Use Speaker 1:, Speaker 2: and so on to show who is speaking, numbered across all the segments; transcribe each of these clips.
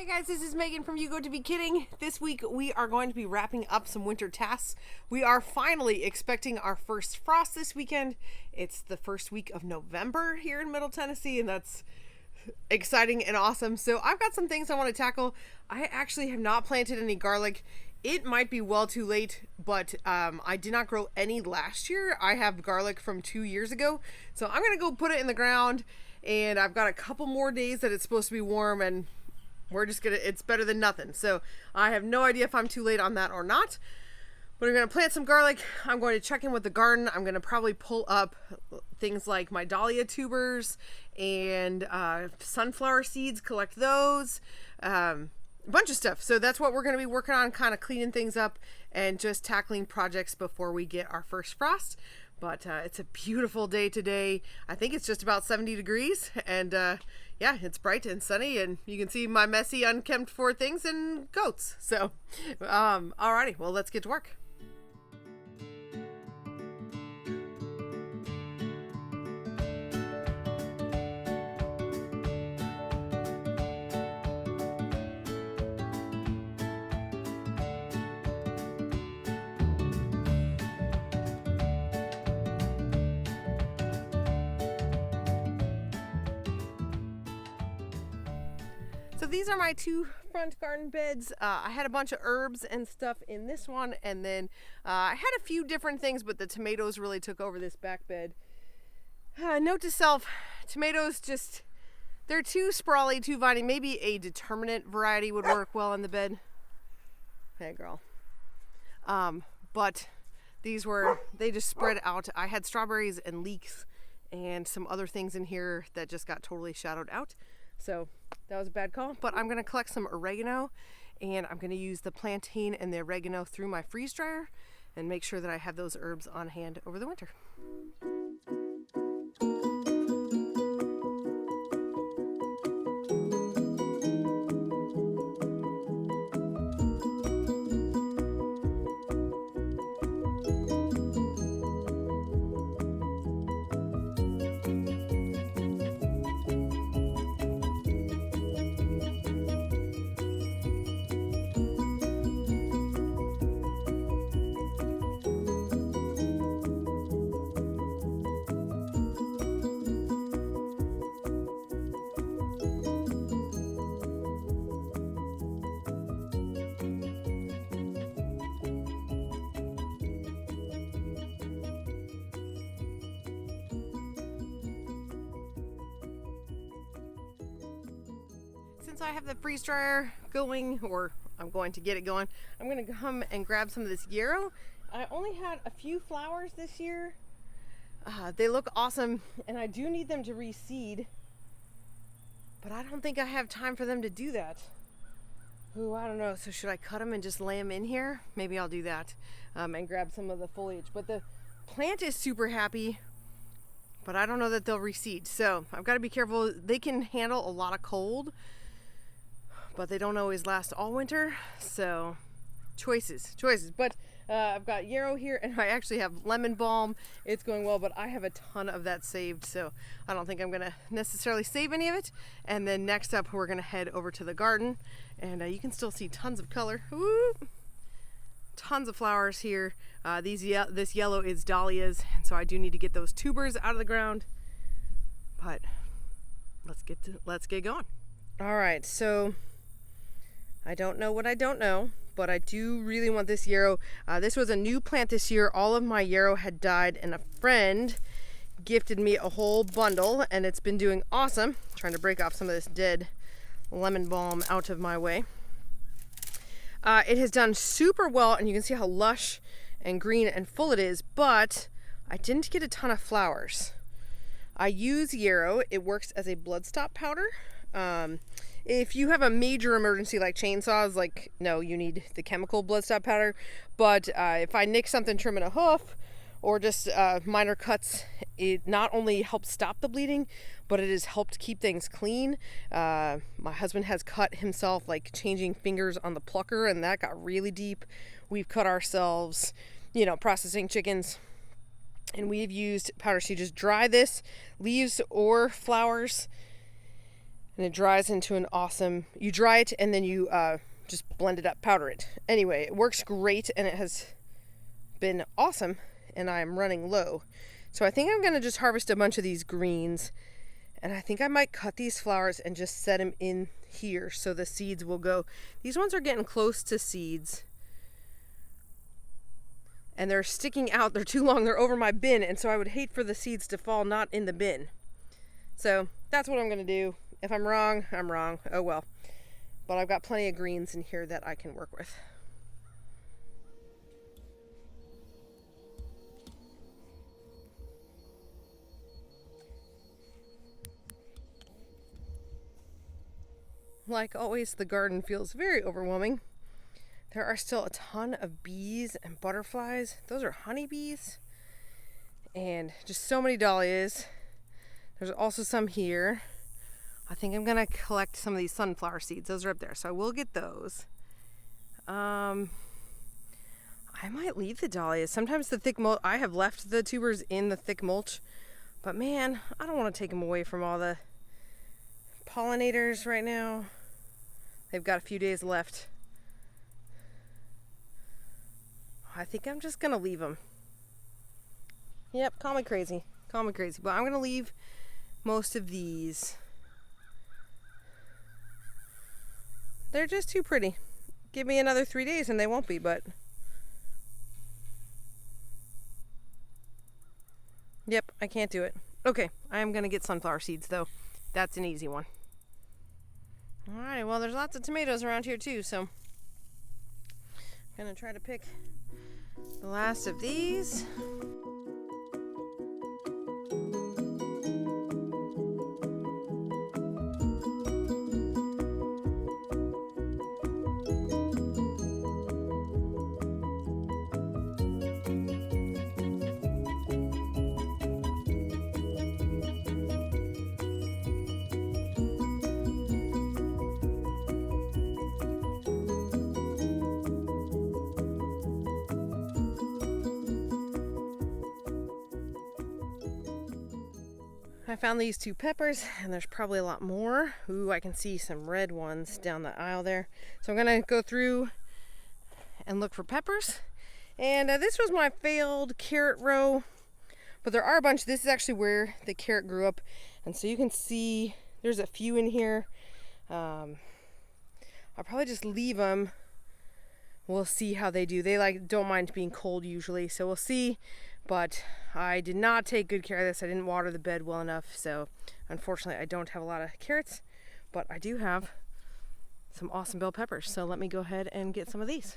Speaker 1: Hey guys, this is Megan from You Go to Be Kidding. This week we are going to be wrapping up some winter tasks. We are finally expecting our first frost this weekend. It's the first week of November here in Middle Tennessee, and that's exciting and awesome. So I've got some things I want to tackle. I actually have not planted any garlic. It might be well too late, but I did not grow any last year. I have garlic from 2 years ago. So I'm going to go put it in the ground, and I've got a couple more days that it's supposed to be warm, and we're just gonna, it's better than nothing. So I have no idea if I'm too late on that or not, but I'm gonna plant some garlic. I'm going to check in with the garden. I'm gonna probably pull up things like my dahlia tubers and sunflower seeds, collect those, a bunch of stuff. So that's what we're gonna be working on, kind of cleaning things up and just tackling projects before we get our first frost. But it's a beautiful day today. I think it's just about 70 degrees, and yeah, it's bright and sunny, and you can see my messy, unkempt for things and goats. So, alrighty, well, let's get to work. So these are my two front garden beds. I had a bunch of herbs and stuff in this one, and then I had a few different things, but the tomatoes really took over this back bed. Note to self, tomatoes just, they're too sprawly, too viney. Maybe a determinate variety would work well in the bed. Hey girl. But these were, they just spread out. I had strawberries and leeks and some other things in here that just got totally shadowed out. So that was a bad call, but I'm gonna collect some oregano, and I'm gonna use the plantain and the oregano through my freeze dryer and make sure that I have those herbs on hand over the winter. Since I have the freeze dryer going, or I'm going to get it going, I'm going to come and grab some of this yarrow. I only had a few flowers this year. They look awesome, and I do need them to reseed, but I don't think I have time for them to do that. Ooh, I don't know. So should I cut them and just lay them in here? Maybe I'll do that and grab some of the foliage. But the plant is super happy, but I don't know that they'll reseed. So I've got to be careful. They can handle a lot of cold, but they don't always last all winter. So choices. But I've got yarrow here, and I actually have lemon balm. It's going well, but I have a ton of that saved, so I don't think I'm gonna necessarily save any of it. And then next up, we're gonna head over to the garden, and you can still see tons of color. Woo! Tons of flowers here. This yellow is dahlias, and so I do need to get those tubers out of the ground. But let's get going. All right, so I don't know what I don't know, but I do really want this yarrow. This was a new plant this year. All of my yarrow had died, and a friend gifted me a whole bundle, and it's been doing awesome. I'm trying to break off some of this dead lemon balm out of my way. It has done super well, and you can see how lush and green and full it is, but I didn't get a ton of flowers. I use yarrow. It works as a blood stop powder. If you have a major emergency like chainsaws, like, no, you need the chemical blood stop powder. But if I nick something trimming a hoof or just minor cuts, it not only helps stop the bleeding, but it has helped keep things clean. My husband has cut himself, like changing fingers on the plucker, and that got really deep. We've cut ourselves, processing chickens. And we've used powder. So you just dry this, leaves or flowers, and it dries into an awesome, you dry it and then you just blend it up, powder it. Anyway, it works great and it has been awesome, and I am running low. So I think I'm going to just harvest a bunch of these greens, and I think I might cut these flowers and just set them in here so the seeds will go. These ones are getting close to seeds, and they're sticking out. They're too long. They're over my bin, and so I would hate for the seeds to fall not in the bin. So that's what I'm going to do. If I'm wrong, I'm wrong. Oh well. But I've got plenty of greens in here that I can work with. Like always, the garden feels very overwhelming. There are still a ton of bees and butterflies. Those are honeybees. And just so many dahlias. There's also some here. I think I'm gonna collect some of these sunflower seeds. Those are up there, so I will get those. I might leave the dahlias. Sometimes the thick mulch, I have left the tubers in the thick mulch, but man, I don't want to take them away from all the pollinators right now. They've got a few days left. I think I'm just gonna leave them. Yep, call me crazy. Call me crazy, but I'm gonna leave most of these. They're just too pretty. Give me another 3 days and they won't be, but yep, I can't do it. Okay, I am gonna get sunflower seeds though. That's an easy one. Alright, well there's lots of tomatoes around here too, so I'm gonna try to pick the last of these. I found these 2 peppers, and there's probably a lot more. Ooh, I can see some red ones down the aisle there. So I'm gonna go through and look for peppers. And this was my failed carrot row, but there are a bunch. This is actually where the carrot grew up. And so you can see there's a few in here. I'll probably just leave them. We'll see how they do. They don't mind being cold usually, so we'll see. But I did not take good care of this. I didn't water the bed well enough, so unfortunately I don't have a lot of carrots, but I do have some awesome bell peppers. So let me go ahead and get some of these.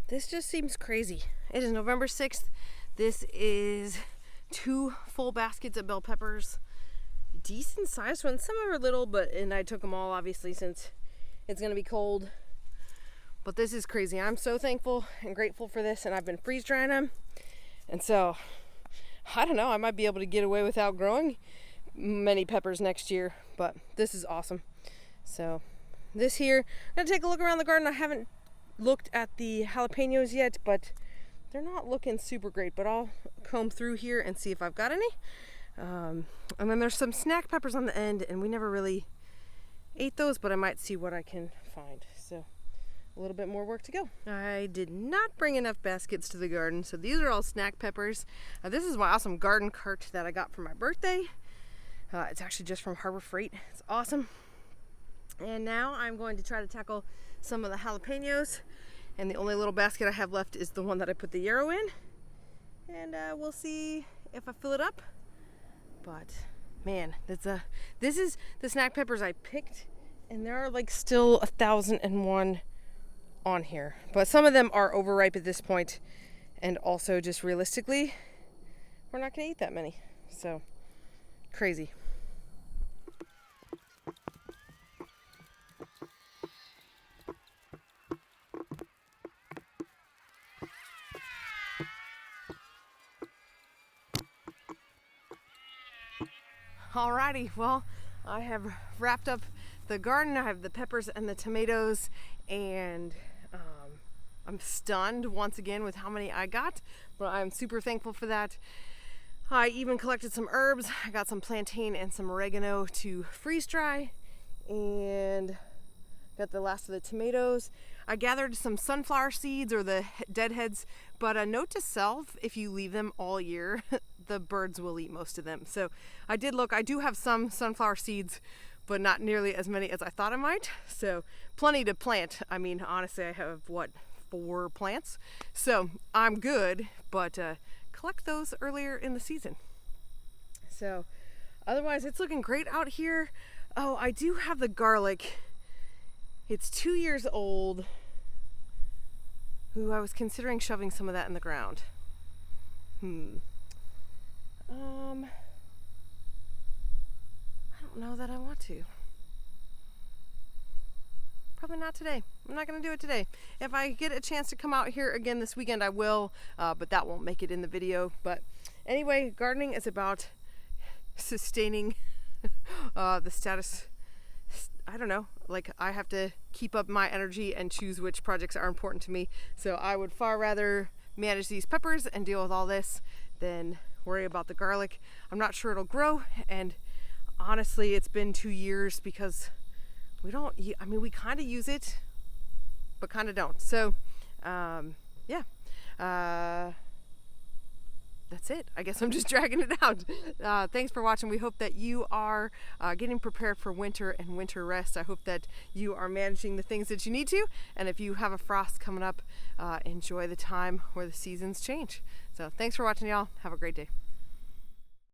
Speaker 1: This just seems crazy. It is November 6th. This is 2 full baskets of bell peppers. Decent sized ones. Some of them are little, and I took them all obviously since it's gonna be cold. But this is crazy. I'm so thankful and grateful for this, and I've been freeze drying them. And so, I don't know, I might be able to get away without growing many peppers next year, but this is awesome. So, this here, I'm gonna take a look around the garden. I haven't looked at the jalapenos yet, but they're not looking super great, but I'll comb through here and see if I've got any. And then there's some snack peppers on the end, and we never really ate those, but I might see what I can find. So a little bit more work to go. I did not bring enough baskets to the garden, so these are all snack peppers. This is my awesome garden cart that I got for my birthday. It's actually just from Harbor Freight. It's awesome. And now I'm going to try to tackle some of the jalapenos. And the only little basket I have left is the one that I put the yarrow in. And we'll see if I fill it up. But man, this is the snack peppers I picked, and there are like still 1,001 on here. But some of them are overripe at this point, and also just realistically, we're not gonna eat that many. So crazy. Alrighty, well, I have wrapped up the garden. I have the peppers and the tomatoes, and I'm stunned once again with how many I got, but I'm super thankful for that. I even collected some herbs. I got some plantain and some oregano to freeze dry, and got the last of the tomatoes. I gathered some sunflower seeds, or the deadheads, but a note to self: if you leave them all year, the birds will eat most of them. So I did look. I do have some sunflower seeds, but not nearly as many as I thought I might. So plenty to plant. I mean, honestly, I have 4 plants, so I'm good, but collect those earlier in the season. So otherwise, it's looking great out here. Oh, I do have the garlic. It's 2 years old. Ooh, I was considering shoving some of that in the ground. I don't know that I want to. Probably not today. I'm not going to do it today. If I get a chance to come out here again this weekend, I will, but that won't make it in the video. But anyway, gardening is about sustaining the status. I don't know, like I have to keep up my energy and choose which projects are important to me. So I would far rather manage these peppers and deal with all this than worry about the garlic. I'm not sure it'll grow, and honestly, it's been 2 years because we don't, I mean, we kind of use it, but kind of don't. So, yeah. That's it. I guess I'm just dragging it out. Thanks for watching. We hope that you are getting prepared for winter and winter rest. I hope that you are managing the things that you need to. And if you have a frost coming up, enjoy the time where the seasons change. So thanks for watching, y'all. Have a great day.